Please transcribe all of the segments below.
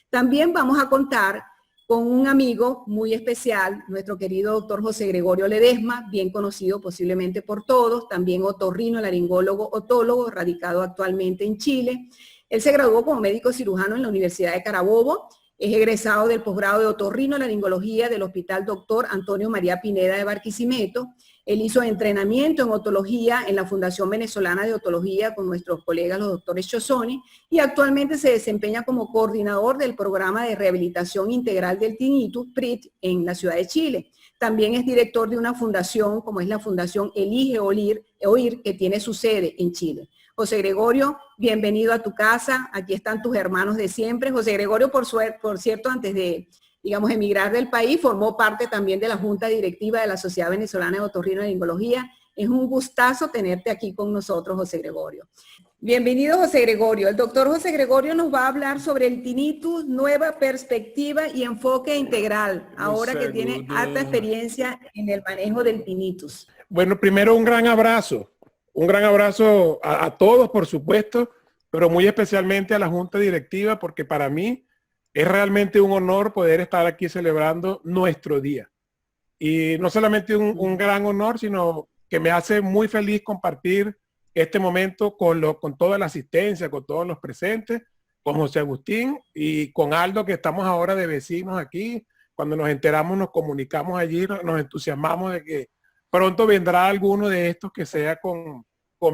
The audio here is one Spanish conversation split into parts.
También vamos a contar con un amigo muy especial, nuestro querido doctor José Gregorio Ledesma, bien conocido posiblemente por todos, también otorrinolaringólogo, otólogo, radicado actualmente en Chile. Él se graduó como médico cirujano en la Universidad de Carabobo, es egresado del posgrado de otorrinolaringología del Hospital Dr. Antonio María Pineda de Barquisimeto. Él hizo entrenamiento en otología en la Fundación Venezolana de Otología con nuestros colegas los doctores Chosoni y actualmente se desempeña como coordinador del programa de rehabilitación integral del tinnitus, PRIT, en la ciudad de Chile. También es director de una fundación como es la Fundación Elige Oír, que tiene su sede en Chile. José Gregorio, bienvenido a tu casa, aquí están tus hermanos de siempre. José Gregorio, por cierto, antes de, digamos, emigrar del país, formó parte también de la Junta Directiva de la Sociedad Venezolana de Otorrinolaringología. Es un gustazo tenerte aquí con nosotros, José Gregorio. Bienvenido, José Gregorio. El doctor José Gregorio nos va a hablar sobre el tinnitus, nueva perspectiva y enfoque integral, ahora que tiene alta experiencia en el manejo del tinnitus. Bueno, primero un gran abrazo a todos, por supuesto, pero muy especialmente a la Junta Directiva, porque para mí es realmente un honor poder estar aquí celebrando nuestro día. Y no solamente un gran honor, sino que me hace muy feliz compartir este momento con toda la asistencia, con todos los presentes, con José Agustín y con Aldo, que estamos ahora de vecinos aquí. Cuando nos enteramos, nos comunicamos allí, nos entusiasmamos de que pronto vendrá alguno de estos que sea con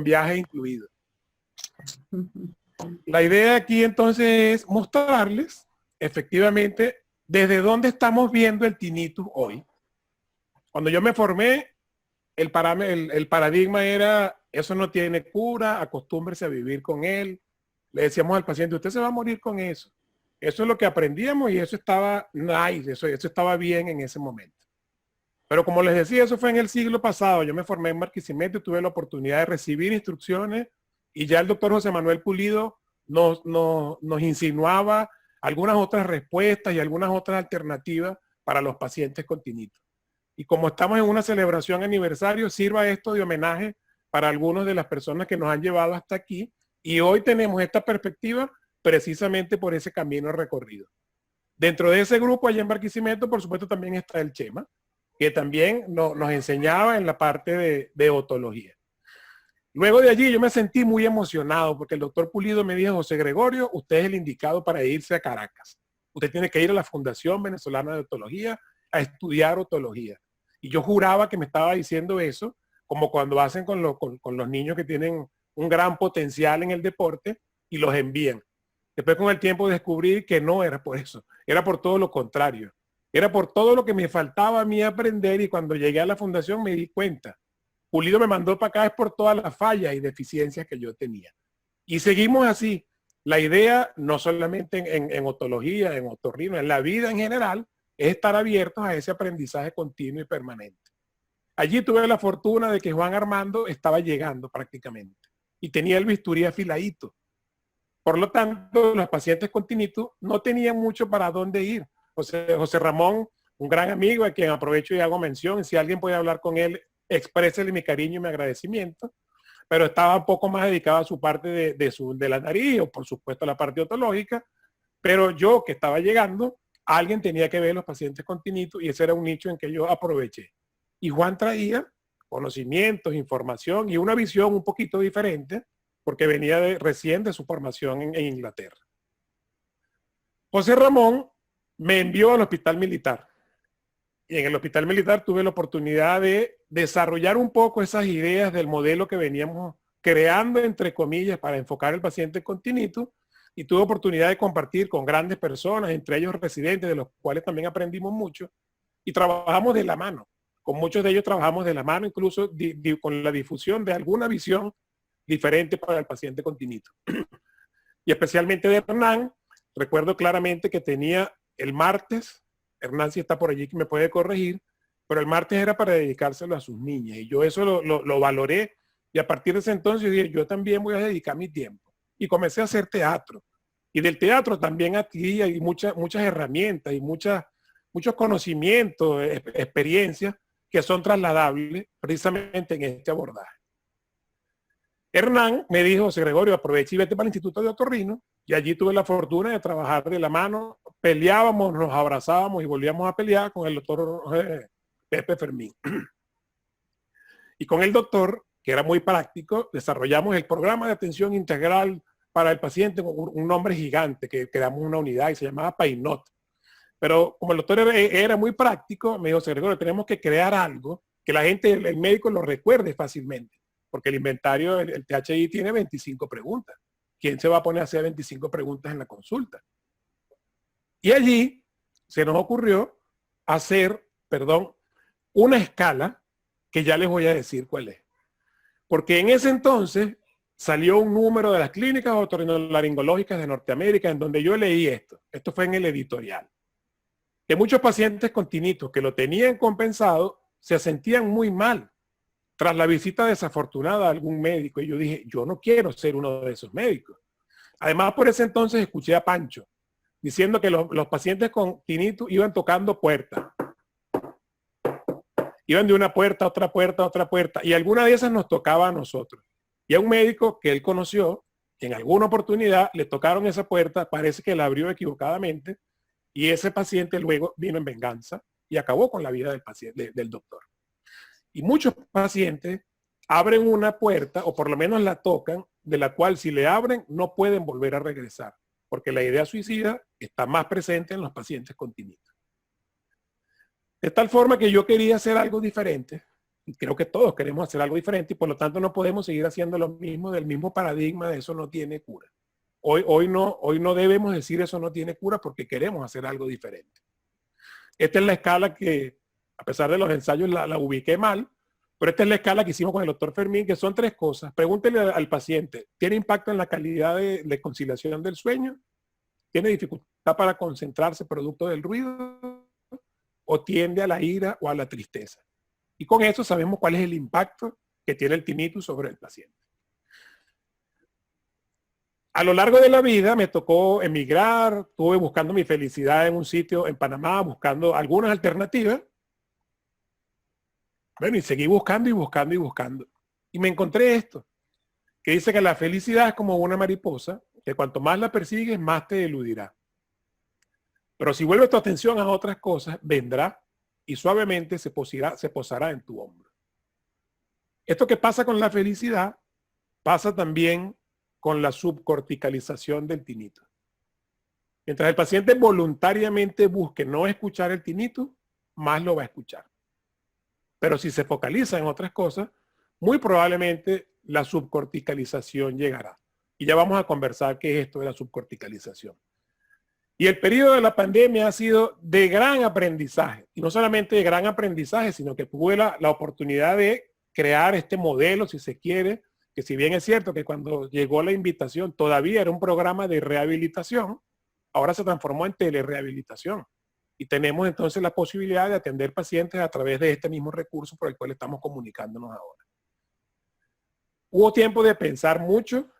viaje incluido. La idea aquí entonces es mostrarles efectivamente desde dónde estamos viendo el tinnitus hoy. Cuando yo me formé, el paradigma era, eso no tiene cura, acostúmbrese a vivir con él. Le decíamos al paciente, usted se va a morir con eso. Eso es lo que aprendíamos y eso estaba nice, eso estaba bien en ese momento. Pero como les decía, eso fue en el siglo pasado. Yo me formé en Barquisimeto y tuve la oportunidad de recibir instrucciones y ya el doctor José Manuel Pulido nos insinuaba algunas otras respuestas y algunas otras alternativas para los pacientes con tinnitus. Y como estamos en una celebración aniversario, sirva esto de homenaje para algunas de las personas que nos han llevado hasta aquí. Y hoy tenemos esta perspectiva precisamente por ese camino recorrido. Dentro de ese grupo allá en Barquisimeto, por supuesto, también está el Chema, que también nos enseñaba en la parte de otología. Luego de allí yo me sentí muy emocionado porque el doctor Pulido me dijo, José Gregorio, usted es el indicado para irse a Caracas. Usted tiene que ir a la Fundación Venezolana de Otología a estudiar otología. Y yo juraba que me estaba diciendo eso, como cuando hacen con los niños que tienen un gran potencial en el deporte y los envían. Después con el tiempo descubrí que no era por eso, era por todo lo contrario. Era por todo lo que me faltaba a mí aprender y cuando llegué a la fundación me di cuenta. Pulido me mandó para acá es por todas las fallas y deficiencias que yo tenía. Y seguimos así. La idea, no solamente en otología, en otorrino, en la vida en general, es estar abiertos a ese aprendizaje continuo y permanente. Allí tuve la fortuna de que Juan Armando estaba llegando prácticamente y tenía el bisturí afiladito. Por lo tanto, los pacientes con tinnitus no tenían mucho para dónde ir. José Ramón, un gran amigo a quien aprovecho y hago mención, si alguien puede hablar con él, exprésele mi cariño y mi agradecimiento, pero estaba un poco más dedicado a su parte de la nariz o por supuesto a la parte otológica, pero yo que estaba llegando, alguien tenía que ver los pacientes con tinnitus y ese era un nicho en que yo aproveché. Y Juan traía conocimientos, información y una visión un poquito diferente porque venía recién de su formación en Inglaterra. José Ramón me envió al hospital militar. Y en el hospital militar tuve la oportunidad de desarrollar un poco esas ideas del modelo que veníamos creando, entre comillas, para enfocar al paciente con tinnitus. Y tuve oportunidad de compartir con grandes personas, entre ellos residentes, de los cuales también aprendimos mucho. Y trabajamos de la mano. Con muchos de ellos trabajamos de la mano, incluso con la difusión de alguna visión diferente para el paciente con tinnitus. Y especialmente de Hernán, recuerdo claramente que tenía el martes, Hernán si está por allí que me puede corregir, pero el martes era para dedicárselo a sus niñas. Y yo eso lo valoré y a partir de ese entonces dije, yo también voy a dedicar mi tiempo. Y comencé a hacer teatro. Y del teatro también adquirí muchas herramientas y muchos conocimientos, experiencias que son trasladables precisamente en este abordaje. Hernán me dijo, José Gregorio, aprovecha y vete para el Instituto de Otorrino, y allí tuve la fortuna de trabajar de la mano peleábamos, nos abrazábamos y volvíamos a pelear con el doctor Pepe Fermín. Y con el doctor, que era muy práctico, desarrollamos el programa de atención integral para el paciente con un nombre gigante, que creamos una unidad y se llamaba PAINOT. Pero como el doctor era muy práctico, me dijo, Gregorio, tenemos que crear algo que la gente, el médico lo recuerde fácilmente, porque el inventario, el THI tiene 25 preguntas. ¿Quién se va a poner a hacer 25 preguntas en la consulta? Y allí se nos ocurrió hacer, una escala que ya les voy a decir cuál es. Porque en ese entonces salió un número de las clínicas otorrinolaringológicas de Norteamérica en donde yo leí esto. Esto fue en el editorial. Que muchos pacientes con tinnitus que lo tenían compensado se sentían muy mal tras la visita desafortunada a algún médico. Y yo dije, yo no quiero ser uno de esos médicos. Además, por ese entonces escuché a Pancho diciendo que los pacientes con tinnitus iban tocando puertas. Iban de una puerta a otra puerta a otra puerta. Y alguna de esas nos tocaba a nosotros. Y a un médico que él conoció, que en alguna oportunidad le tocaron esa puerta, parece que la abrió equivocadamente, y ese paciente luego vino en venganza y acabó con la vida del paciente, del doctor. Y muchos pacientes abren una puerta, o por lo menos la tocan, de la cual si le abren no pueden volver a regresar, porque la idea suicida está más presente en los pacientes con tinnitus. De tal forma que yo quería hacer algo diferente, y creo que todos queremos hacer algo diferente, y por lo tanto no podemos seguir haciendo lo mismo, del mismo paradigma de eso no tiene cura. Hoy no debemos decir eso no tiene cura porque queremos hacer algo diferente. Esta es la escala que, a pesar de los ensayos, la ubiqué mal, pero esta es la escala que hicimos con el doctor Fermín, que son 3 cosas. Pregúntele al paciente, ¿tiene impacto en la calidad de conciliación del sueño? ¿Tiene dificultad para concentrarse producto del ruido? ¿O tiende a la ira o a la tristeza? Y con eso sabemos cuál es el impacto que tiene el tinnitus sobre el paciente. A lo largo de la vida me tocó emigrar, estuve buscando mi felicidad en un sitio en Panamá, buscando algunas alternativas. Bueno, y seguí buscando y buscando y buscando. Y me encontré esto, que dice que la felicidad es como una mariposa, que cuanto más la persigues, más te eludirá. Pero si vuelves tu atención a otras cosas, vendrá y suavemente se posará en tu hombro. Esto que pasa con la felicidad, pasa también con la subcorticalización del tinnitus. Mientras el paciente voluntariamente busque no escuchar el tinnitus, más lo va a escuchar. Pero si se focaliza en otras cosas, muy probablemente la subcorticalización llegará. Y ya vamos a conversar qué es esto de la subcorticalización. Y el periodo de la pandemia ha sido de gran aprendizaje. Y no solamente de gran aprendizaje, sino que tuve la oportunidad de crear este modelo, si se quiere, que si bien es cierto que cuando llegó la invitación todavía era un programa de rehabilitación, ahora se transformó en telerehabilitación. Y tenemos entonces la posibilidad de atender pacientes a través de este mismo recurso por el cual estamos comunicándonos ahora. Hubo tiempo de pensar mucho.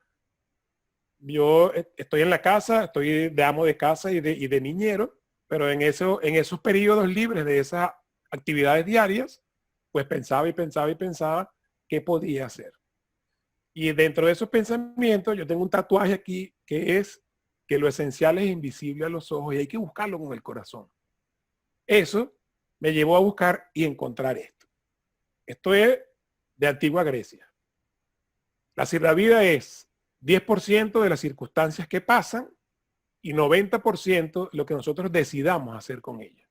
Yo estoy en la casa, estoy de amo de casa y de niñero, pero en esos periodos libres de esas actividades diarias, pues pensaba y pensaba y pensaba qué podía hacer. Y dentro de esos pensamientos, yo tengo un tatuaje aquí que es que lo esencial es invisible a los ojos y hay que buscarlo con el corazón. Eso me llevó a buscar y encontrar esto. Esto es de antigua Grecia. La vida es 10% de las circunstancias que pasan y 90% lo que nosotros decidamos hacer con ellas.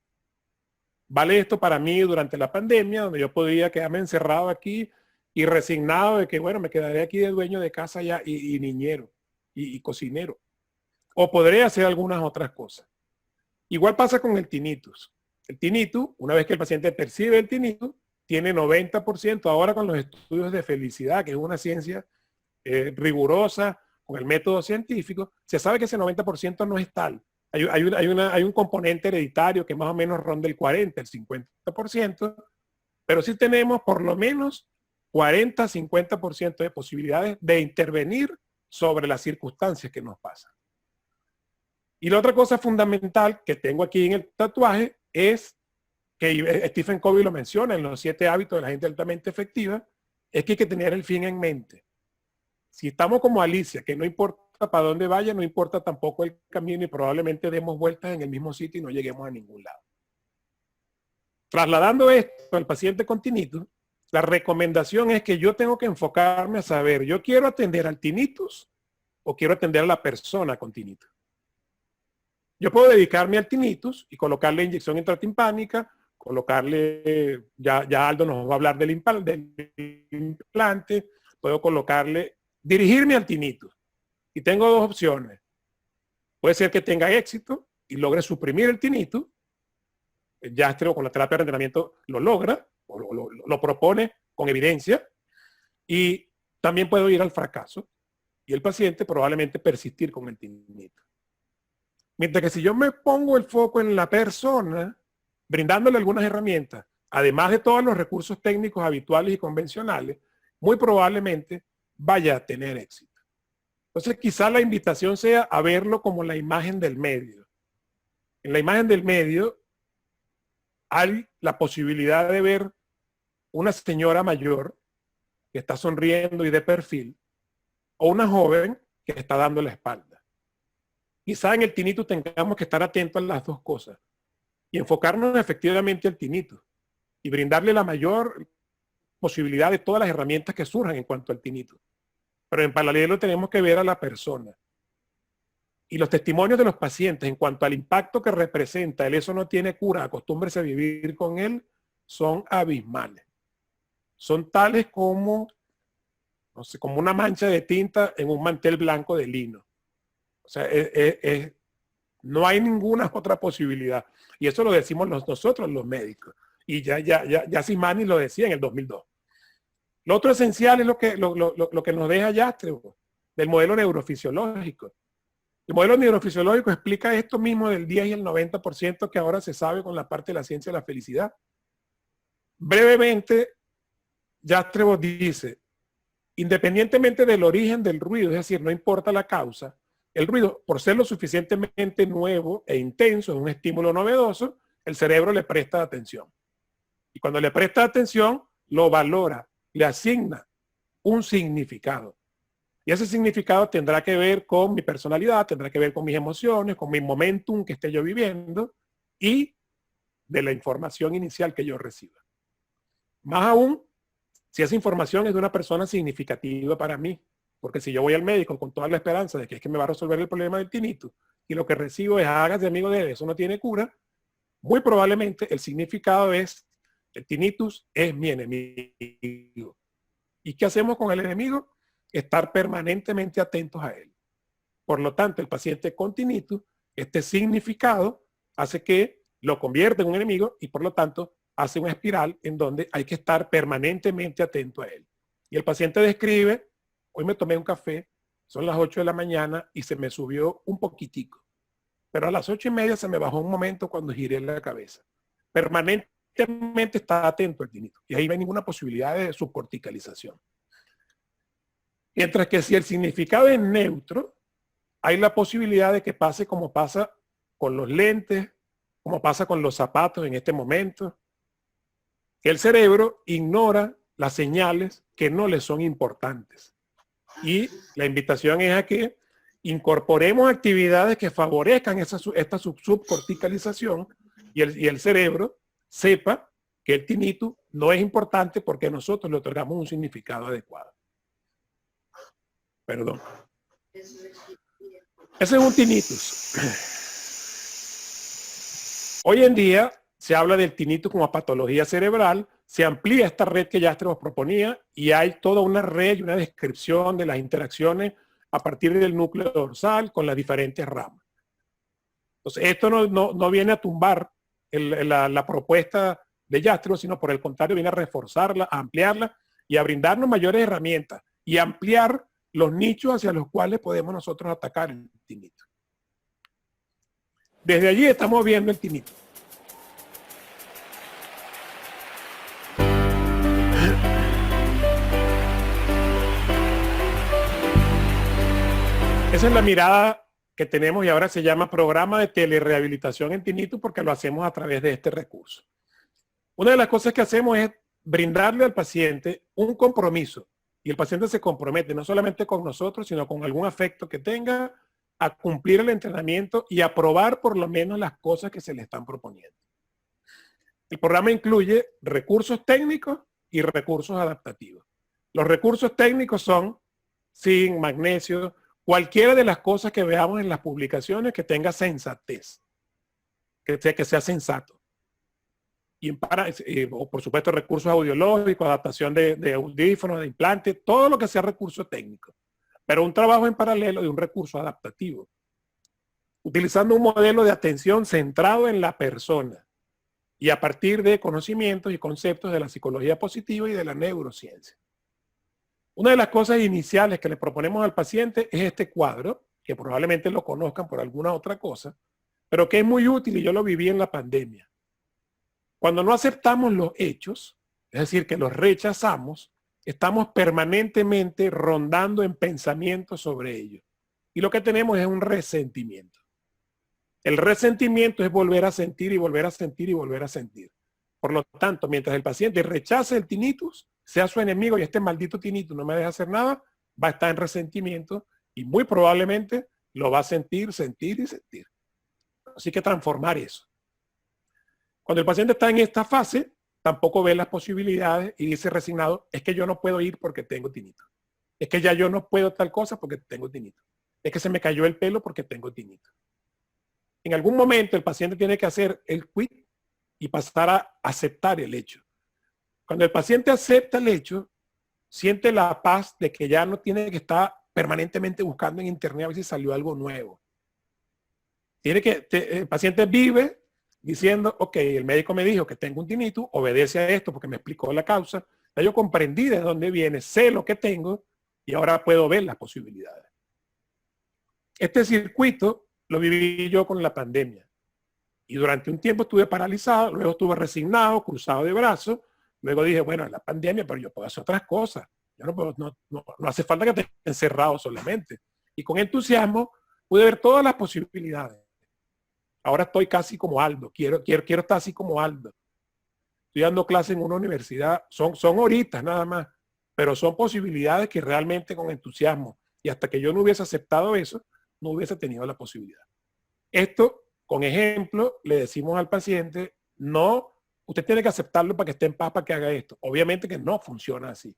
Vale esto para mí durante la pandemia, donde yo podía quedarme encerrado aquí y resignado de que, bueno, me quedaré aquí de dueño de casa ya y niñero y cocinero. O podré hacer algunas otras cosas. Igual pasa con el tinnitus. El tinnitus, una vez que el paciente percibe el tinnitus, tiene 90% ahora con los estudios de felicidad, que es una ciencia rigurosa, con el método científico, se sabe que ese 90% no es tal. Hay un componente hereditario que más o menos ronda el 40, el 50%, pero sí tenemos por lo menos 40-50% de posibilidades de intervenir sobre las circunstancias que nos pasan. Y la otra cosa fundamental que tengo aquí en el tatuaje es, que Stephen Covey lo menciona en los 7 hábitos de la gente altamente efectiva, es que hay que tener el fin en mente. Si estamos como Alicia, que no importa importa para dónde vaya, no importa tampoco el camino y probablemente demos vueltas en el mismo sitio y no lleguemos a ningún lado. Trasladando esto al paciente con tinnitus, la recomendación es que yo tengo que enfocarme a saber, ¿yo quiero atender al tinnitus o quiero atender a la persona con tinnitus? Yo puedo dedicarme al tinnitus y colocarle inyección intratimpánica, colocarle, ya Aldo nos va a hablar del implante, puedo colocarle, dirigirme al tinnitus. Y tengo dos opciones. Puede ser que tenga éxito y logre suprimir el tinnitus. El Jástrego con la terapia de entrenamiento lo logra, o lo propone con evidencia. Y también puedo ir al fracaso. Y el paciente probablemente persistir con el tinnitus. Mientras que si yo me pongo el foco en la persona, brindándole algunas herramientas, además de todos los recursos técnicos habituales y convencionales, muy probablemente vaya a tener éxito. Entonces quizá la invitación sea a verlo como la imagen del medio. En la imagen del medio hay la posibilidad de ver una señora mayor que está sonriendo y de perfil, o una joven que está dando la espalda. Quizá en el tinnitus tengamos que estar atentos a las dos cosas y enfocarnos efectivamente al tinnitus y brindarle la mayor posibilidad de todas las herramientas que surjan en cuanto al tinnitus. Pero en paralelo tenemos que ver a la persona. Y los testimonios de los pacientes en cuanto al impacto que representa el eso no tiene cura, acostúmbrese a vivir con él, son abismales. Son tales como, no sé, como una mancha de tinta en un mantel blanco de lino. O sea, no hay ninguna otra posibilidad. Y eso lo decimos nosotros los médicos. Y ya Simani lo decía en el 2002. Lo otro esencial es lo que nos deja Jástrego, del modelo neurofisiológico. El modelo neurofisiológico explica esto mismo del 10 y el 90% que ahora se sabe con la parte de la ciencia de la felicidad. Brevemente, Jástrego dice, independientemente del origen del ruido, es decir, no importa la causa, el ruido, por ser lo suficientemente nuevo e intenso, es un estímulo novedoso, el cerebro le presta atención. Y cuando le presta atención, lo valora, le asigna un significado. Y ese significado tendrá que ver con mi personalidad, tendrá que ver con mis emociones, con mi momentum que esté yo viviendo y de la información inicial que yo reciba. Más aún, si esa información es de una persona significativa para mí, porque si yo voy al médico con toda la esperanza de que es que me va a resolver el problema del tinnitus y lo que recibo es hágase amigo de él, eso no tiene cura, muy probablemente el significado es el tinnitus es mi enemigo. ¿Y qué hacemos con el enemigo? Estar permanentemente atentos a él. Por lo tanto, el paciente con tinnitus, este significado hace que lo convierta en un enemigo y por lo tanto hace una espiral en donde hay que estar permanentemente atento a él. Y el paciente describe, hoy me tomé un café, son las 8 de la mañana y se me subió un poquitico. Pero a las 8:30 se me bajó un momento cuando giré la cabeza. Permanentemente está atento al tinnitus. Y ahí no hay ninguna posibilidad de subcorticalización. Mientras que si el significado es neutro, hay la posibilidad de que pase como pasa con los lentes, como pasa con los zapatos en este momento, que el cerebro ignora las señales que no le son importantes. Y la invitación es a que incorporemos actividades que favorezcan esta subcorticalización y el cerebro sepa que el tinnitus no es importante porque nosotros le otorgamos un significado adecuado. Perdón. Ese es un tinnitus. Hoy en día se habla del tinnitus como patología cerebral, se amplía esta red que Jástrego proponía y hay toda una red y una descripción de las interacciones a partir del núcleo dorsal con las diferentes ramas. Entonces, esto no viene a tumbar la propuesta de Jástrego, sino por el contrario viene a reforzarla, a ampliarla y a brindarnos mayores herramientas y ampliar los nichos hacia los cuales podemos nosotros atacar el tinnitus. Desde allí estamos viendo el tinnitus. Esa es la mirada que tenemos y ahora se llama programa de telerehabilitación en tinnitus porque lo hacemos a través de este recurso. Una de las cosas que hacemos es brindarle al paciente un compromiso y el paciente se compromete no solamente con nosotros, sino con algún afecto que tenga, a cumplir el entrenamiento y a probar por lo menos las cosas que se le están proponiendo. El programa incluye recursos técnicos y recursos adaptativos. Los recursos técnicos son zinc, magnesio, cualquiera de las cosas que veamos en las publicaciones que tenga sensatez, que sea sensato. Y o por supuesto recursos audiológicos, adaptación de audífonos, de implantes, todo lo que sea recurso técnico. Pero un trabajo en paralelo de un recurso adaptativo, utilizando un modelo de atención centrado en la persona y a partir de conocimientos y conceptos de la psicología positiva y de la neurociencia. Una de las cosas iniciales que le proponemos al paciente es este cuadro, que probablemente lo conozcan por alguna otra cosa, pero que es muy útil y yo lo viví en la pandemia. Cuando no aceptamos los hechos, es decir, que los rechazamos, estamos permanentemente rondando en pensamientos sobre ellos. Y lo que tenemos es un resentimiento. El resentimiento es volver a sentir y volver a sentir y volver a sentir. Por lo tanto, mientras el paciente rechace el tinnitus, sea su enemigo y este maldito tinnitus no me deja hacer nada, va a estar en resentimiento y muy probablemente lo va a sentir, sentir y sentir. Así que transformar eso. Cuando el paciente está en esta fase, tampoco ve las posibilidades y dice resignado, es que yo no puedo ir porque tengo tinnitus. Es que ya yo no puedo tal cosa porque tengo tinnitus. Es que se me cayó el pelo porque tengo tinnitus. En algún momento el paciente tiene que hacer el quit y pasar a aceptar el hecho. Cuando el paciente acepta el hecho, siente la paz de que ya no tiene que estar permanentemente buscando en internet a ver si salió algo nuevo. El paciente vive diciendo, ok, el médico me dijo que tengo un tinnitus, obedece a esto porque me explicó la causa, ya yo comprendí de dónde viene, sé lo que tengo y ahora puedo ver las posibilidades. Este circuito lo viví yo con la pandemia y durante un tiempo estuve paralizado, luego estuve resignado, cruzado de brazos, luego dije, bueno, la pandemia, pero yo puedo hacer otras cosas, yo no hace falta que esté encerrado solamente. Y con entusiasmo pude ver todas las posibilidades. Ahora estoy casi como Aldo, quiero estar así como Aldo. Estoy dando clases en una universidad, son horitas nada más, pero son posibilidades que realmente con entusiasmo, y hasta que yo no hubiese aceptado eso, no hubiese tenido la posibilidad. Esto, con ejemplo, le decimos al paciente, no, usted tiene que aceptarlo para que esté en paz, para que haga esto. Obviamente que no funciona así.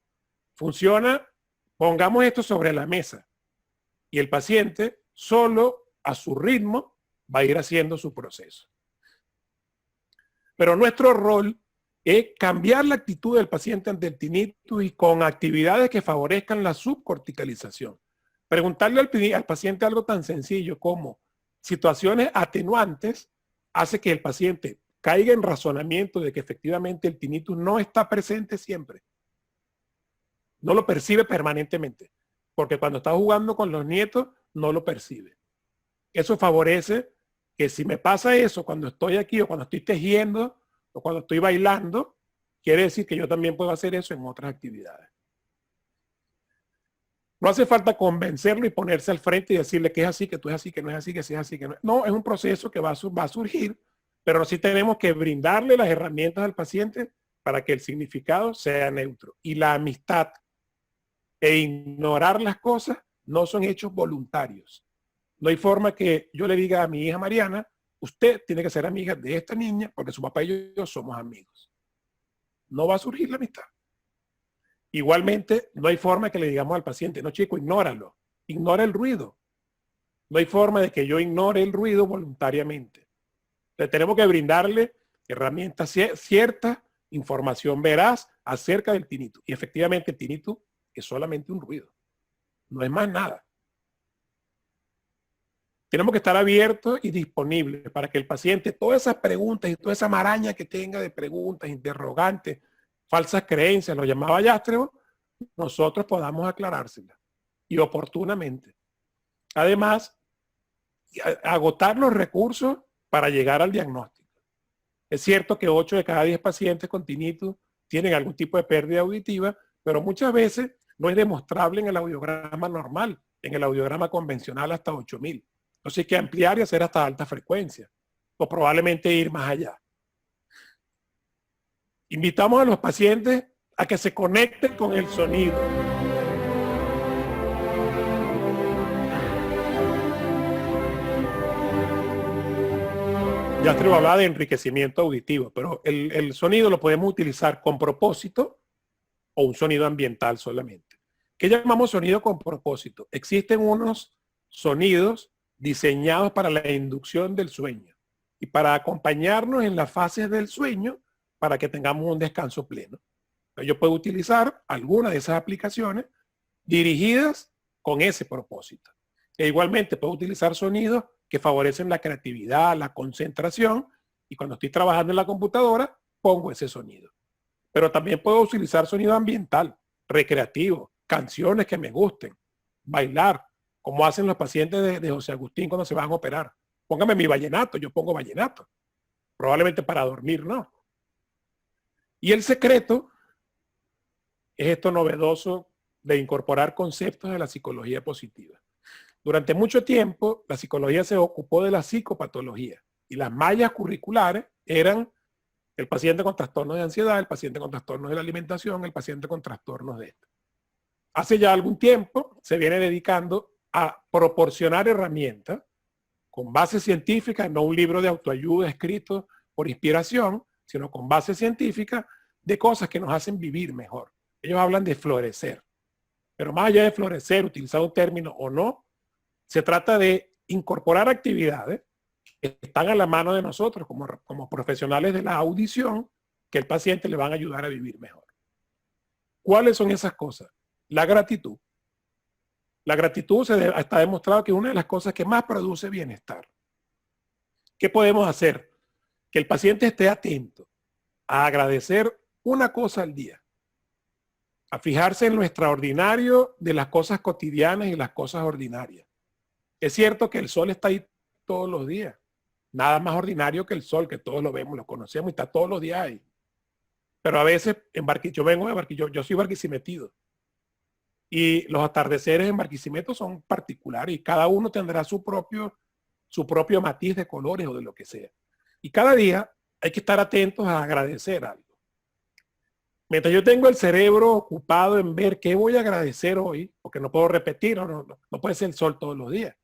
Funciona, pongamos esto sobre la mesa, y el paciente solo a su ritmo va a ir haciendo su proceso. Pero nuestro rol es cambiar la actitud del paciente ante el tinnitus y con actividades que favorezcan la subcorticalización. Preguntarle al paciente algo tan sencillo como situaciones atenuantes hace que el paciente caiga en razonamiento de que efectivamente el tinnitus no está presente siempre. No lo percibe permanentemente, porque cuando está jugando con los nietos no lo percibe. Eso favorece que si me pasa eso cuando estoy aquí o cuando estoy tejiendo o cuando estoy bailando, quiere decir que yo también puedo hacer eso en otras actividades. No hace falta convencerlo y ponerse al frente y decirle que es así, que tú es así, que no es así, que sí es así, que no. No, es un proceso que va a surgir, pero sí tenemos que brindarle las herramientas al paciente para que el significado sea neutro. Y la amistad e ignorar las cosas no son hechos voluntarios. No hay forma que yo le diga a mi hija Mariana, usted tiene que ser amiga de esta niña porque su papá y yo somos amigos. No va a surgir la amistad. Igualmente, no hay forma que le digamos al paciente, no chico, ignóralo, ignora el ruido. No hay forma de que yo ignore el ruido voluntariamente. Entonces, tenemos que brindarle herramientas ciertas, información veraz acerca del tinnitus. Y efectivamente el tinnitus es solamente un ruido, no es más nada. Tenemos que estar abiertos y disponibles para que el paciente, todas esas preguntas y toda esa maraña que tenga de preguntas, interrogantes, falsas creencias, lo llamaba Jástrebos, nosotros podamos aclarárselas y oportunamente. Además, agotar los recursos para llegar al diagnóstico. Es cierto que 8 de cada 10 pacientes con tinnitus tienen algún tipo de pérdida auditiva, pero muchas veces no es demostrable en el audiograma normal, en el audiograma convencional hasta 8000. Entonces hay que ampliar y hacer hasta alta frecuencia, o probablemente ir más allá. Invitamos a los pacientes a que se conecten con el sonido. Ya te hablaba de enriquecimiento auditivo, pero el sonido lo podemos utilizar con propósito o un sonido ambiental solamente. ¿Qué llamamos sonido con propósito? Existen unos sonidos diseñados para la inducción del sueño y para acompañarnos en las fases del sueño para que tengamos un descanso pleno. Yo puedo utilizar alguna de esas aplicaciones dirigidas con ese propósito. E igualmente puedo utilizar sonidos que favorecen la creatividad, la concentración, y cuando estoy trabajando en la computadora, pongo ese sonido. Pero también puedo utilizar sonido ambiental, recreativo, canciones que me gusten, bailar, como hacen los pacientes de José Agustín cuando se van a operar. Póngame mi vallenato, yo pongo vallenato. Probablemente para dormir, ¿no? Y el secreto es esto novedoso de incorporar conceptos de la psicología positiva. Durante mucho tiempo, la psicología se ocupó de la psicopatología y las mallas curriculares eran el paciente con trastornos de ansiedad, el paciente con trastornos de la alimentación, el paciente con trastornos de esto. Hace ya algún tiempo se viene dedicando a proporcionar herramientas con base científica, no un libro de autoayuda escrito por inspiración, sino con base científica de cosas que nos hacen vivir mejor. Ellos hablan de florecer, pero más allá de florecer, utilizar un término o no, se trata de incorporar actividades que están a la mano de nosotros como profesionales de la audición que el paciente le van a ayudar a vivir mejor. ¿Cuáles son esas cosas? La gratitud. La gratitud está demostrado que es una de las cosas que más produce bienestar. ¿Qué podemos hacer? Que el paciente esté atento a agradecer una cosa al día, a fijarse en lo extraordinario de las cosas cotidianas y las cosas ordinarias. Es cierto que el sol está ahí todos los días. Nada más ordinario que el sol, que todos lo vemos, lo conocemos y está todos los días ahí. Pero a veces yo vengo de Barquisimeto, yo soy barquisimetido. Y los atardeceres en Barquisimeto son particulares y cada uno tendrá su propio matiz de colores o de lo que sea. Y cada día hay que estar atentos a agradecer algo. Mientras yo tengo el cerebro ocupado en ver qué voy a agradecer hoy, porque no puedo repetir, no puede ser el sol todos los días.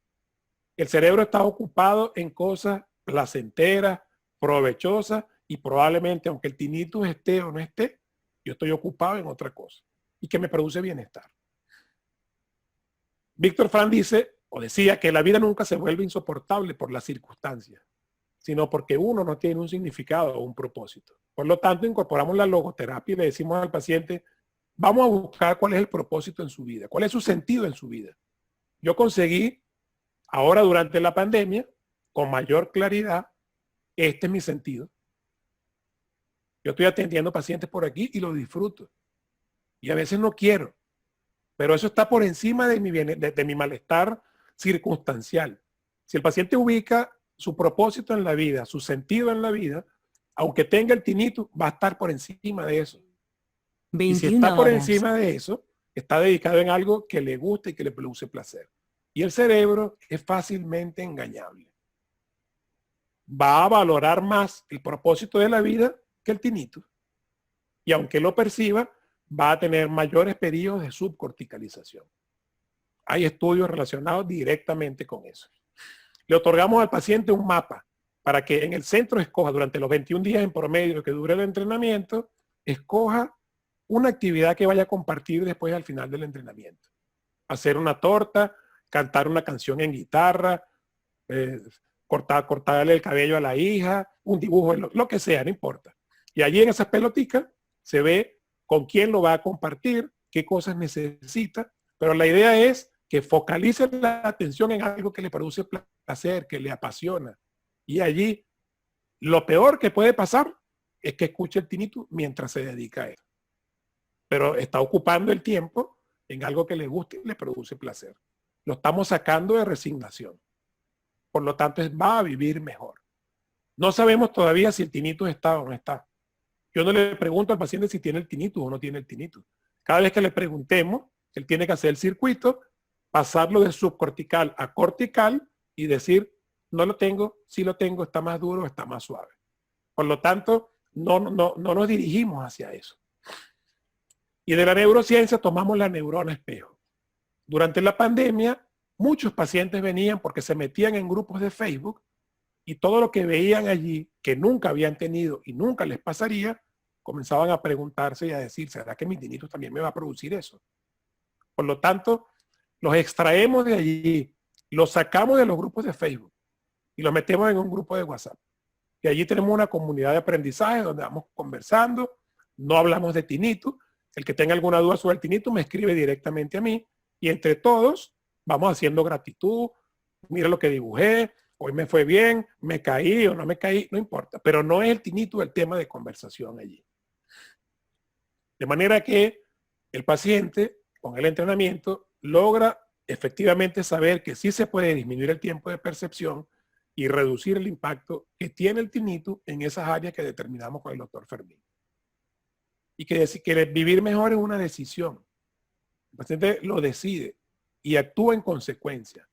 El cerebro está ocupado en cosas placenteras, provechosas y probablemente, aunque el tinnitus esté o no esté, yo estoy ocupado en otra cosa y que me produce bienestar. Víctor Frank dice, o decía, que la vida nunca se vuelve insoportable por las circunstancias, sino porque uno no tiene un significado o un propósito. Por lo tanto, incorporamos la logoterapia y le decimos al paciente, vamos a buscar cuál es el propósito en su vida, cuál es su sentido en su vida. Yo conseguí, ahora durante la pandemia, con mayor claridad, este es mi sentido. Yo estoy atendiendo pacientes por aquí y lo disfruto. Y a veces no quiero, pero eso está por encima de mi malestar circunstancial. Si el paciente ubica su propósito en la vida, su sentido en la vida, aunque tenga el tinnitus, va a estar por encima de eso. Y si está por encima de eso, está dedicado en algo que le gusta y que le produce placer. Y el cerebro es fácilmente engañable. Va a valorar más el propósito de la vida que el tinnitus. Y aunque lo perciba, va a tener mayores periodos de subcorticalización. Hay estudios relacionados directamente con eso. Le otorgamos al paciente un mapa para que en el centro escoja durante los 21 días en promedio que dure el entrenamiento, escoja una actividad que vaya a compartir después al final del entrenamiento. Hacer una torta, cantar una canción en guitarra, cortarle el cabello a la hija, un dibujo, lo que sea, no importa. Y allí en esas peloticas se ve con quién lo va a compartir, qué cosas necesita, pero la idea es que focalice la atención en algo que le produce placer, que le apasiona. Y allí lo peor que puede pasar es que escuche el tinnitus mientras se dedica a eso. Pero está ocupando el tiempo en algo que le guste y le produce placer. Lo estamos sacando de resignación. Por lo tanto, va a vivir mejor. No sabemos todavía si el tinnitus está o no está. Yo no le pregunto al paciente si tiene el tinnitus o no tiene el tinnitus. Cada vez que le preguntemos, él tiene que hacer el circuito, pasarlo de subcortical a cortical y decir, no lo tengo, sí lo tengo, está más duro, está más suave. Por lo tanto, no nos dirigimos hacia eso. Y de la neurociencia tomamos la neurona espejo. Durante la pandemia, muchos pacientes venían porque se metían en grupos de Facebook y todo lo que veían allí, que nunca habían tenido y nunca les pasaría, comenzaban a preguntarse y a decir, ¿será que mi tinnitus también me va a producir eso? Por lo tanto, los extraemos de allí, los sacamos de los grupos de Facebook y los metemos en un grupo de WhatsApp. Y allí tenemos una comunidad de aprendizaje donde vamos conversando, no hablamos de tinnitus. El que tenga alguna duda sobre el tinnitus me escribe directamente a mí y entre todos vamos haciendo gratitud. Mira lo que dibujé, hoy me fue bien, me caí o no me caí, no importa. Pero no es el tinnitus el tema de conversación allí. De manera que el paciente con el entrenamiento logra efectivamente saber que sí se puede disminuir el tiempo de percepción y reducir el impacto que tiene el tinnitus en esas áreas que determinamos con el doctor Fermín. Y que vivir mejor es una decisión. El paciente lo decide y actúa en consecuencia.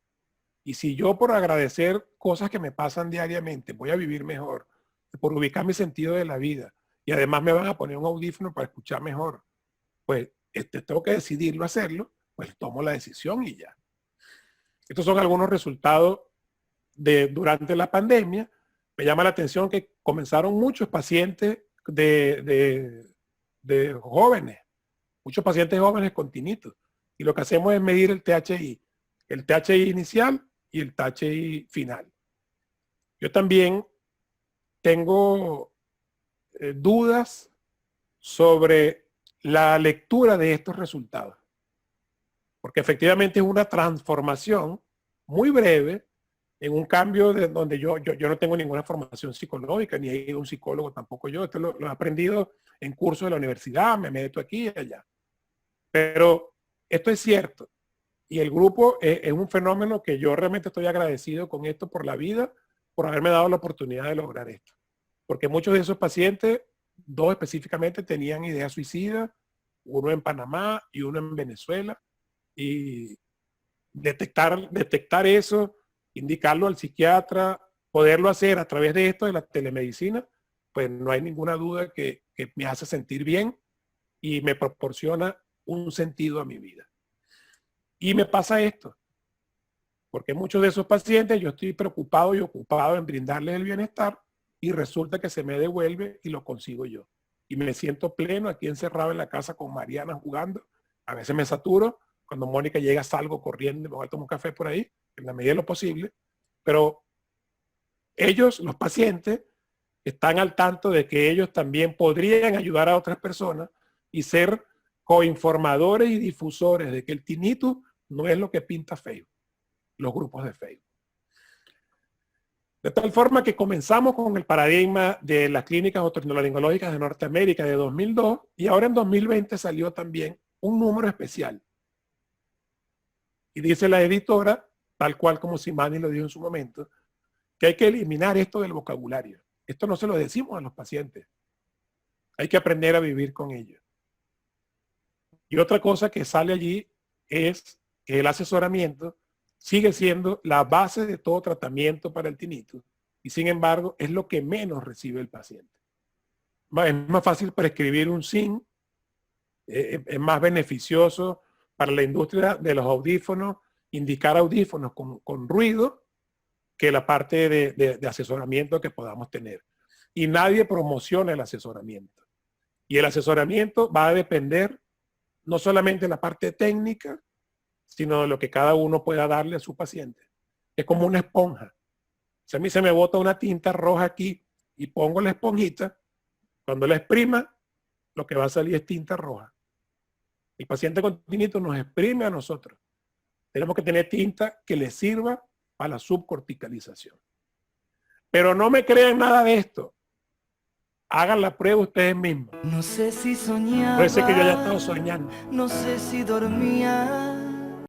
Y si yo por agradecer cosas que me pasan diariamente voy a vivir mejor, por ubicar mi sentido de la vida, y además me van a poner un audífono para escuchar mejor, pues tengo que decidirlo hacerlo, pues tomo la decisión y ya. Estos son algunos resultados durante la pandemia. Me llama la atención que comenzaron muchos pacientes de jóvenes, muchos pacientes jóvenes con tinnitus. Y lo que hacemos es medir el THI inicial y el THI final. Yo también tengo dudas sobre la lectura de estos resultados, porque efectivamente es una transformación muy breve en un cambio de donde yo no tengo ninguna formación psicológica, ni he ido a un psicólogo tampoco yo. Esto lo he aprendido en cursos de la universidad, me meto aquí y allá. Pero esto es cierto. Y el grupo es un fenómeno que yo realmente estoy agradecido con esto por la vida, por haberme dado la oportunidad de lograr esto. Porque muchos de esos pacientes, 2 específicamente, tenían ideas suicidas, uno en Panamá y uno en Venezuela. Y detectar eso, indicarlo al psiquiatra, poderlo hacer a través de esto, de la telemedicina, pues no hay ninguna duda que me hace sentir bien y me proporciona un sentido a mi vida. Y me pasa esto, porque muchos de esos pacientes yo estoy preocupado y ocupado en brindarles el bienestar y resulta que se me devuelve y lo consigo yo. Y me siento pleno aquí encerrado en la casa con Mariana jugando. A veces me saturo. Cuando Mónica llega salgo corriendo, me voy a tomar un café por ahí, en la medida de lo posible. Pero ellos, los pacientes, están al tanto de que ellos también podrían ayudar a otras personas y ser coinformadores y difusores de que el tinnitus no es lo que pinta Facebook, los grupos de Facebook. De tal forma que comenzamos con el paradigma de las clínicas otorrinolaringológicas de Norteamérica de 2002 y ahora en 2020 salió también un número especial. Y dice la editora, tal cual como Simani lo dijo en su momento, que hay que eliminar esto del vocabulario. Esto no se lo decimos a los pacientes. Hay que aprender a vivir con ello. Y otra cosa que sale allí es que el asesoramiento sigue siendo la base de todo tratamiento para el tinnitus y sin embargo es lo que menos recibe el paciente. Es más fácil prescribir un SIN, es más beneficioso para la industria de los audífonos, indicar audífonos con ruido que la parte de asesoramiento que podamos tener. Y nadie promociona el asesoramiento. Y el asesoramiento va a depender no solamente de la parte técnica, sino de lo que cada uno pueda darle a su paciente. Es como una esponja. Si a mí se me bota una tinta roja aquí y pongo la esponjita, cuando la exprima, lo que va a salir es tinta roja. El paciente con tinnitus nos exprime a nosotros. Tenemos que tener tinta que le sirva a la subcorticalización. Pero no me crean nada de esto. Hagan la prueba ustedes mismos. No sé si soñaba. Parece que yo ya he estado soñando. No sé si dormía.